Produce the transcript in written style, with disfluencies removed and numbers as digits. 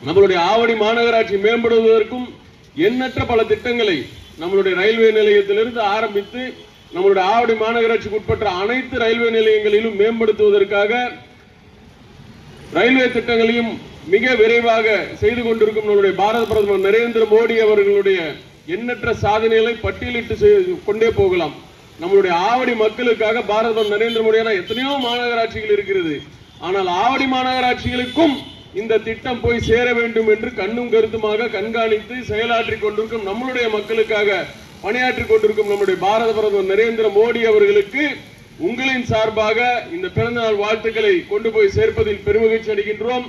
நம்மளுடைய ஆவடி மாநகராட்சி மேம்படுவதற்கும் எண்ணற்ற பல திட்டங்களை நம்மளுடைய ரயில்வே நிலையத்திலிருந்து ஆரம்பித்து நம்மளுடைய ஆவடி மாநகராட்சிக்கு உட்பட்ட அனைத்து ரயில்வே நிலையங்களிலும் மேம்படுத்துவதற்காக ரயில்வே திட்டங்களையும் மிக விரைவாக செய்து கொண்டிருக்கும் நம்முடைய பாரத பிரதமர் நரேந்திர மோடி அவர்களுடைய எண்ணற்ற சாதனைகளை பட்டியலிட்டு கொண்டே போகலாம். நம்மளுடைய ஆவடி மக்களுக்காக பாரத பிரதமர் நரேந்திர மோடியான எத்தனையோ மாநகராட்சிகள் இருக்கிறது. ஆனால் ஆவடி மாநகராட்சிகளுக்கும் இந்த திட்டம் போய் சேர வேண்டும் என்று கண்ணும் கருத்துமாக கண்காணித்து செயலாற்றிக் கொண்டிருக்கும் நம்மளுடைய மக்களுக்காக பணியாற்றிக் கொண்டிருக்கும் நம்முடைய பாரத பிரதமர் நரேந்திர மோடி அவர்களுக்கு உங்களின் சார்பாக இந்த பிறந்தநாள் வாழ்த்துக்களை கொண்டு போய் சேர்ப்பதில் பெருமகிழ்ச்சி அடைகின்றோம்.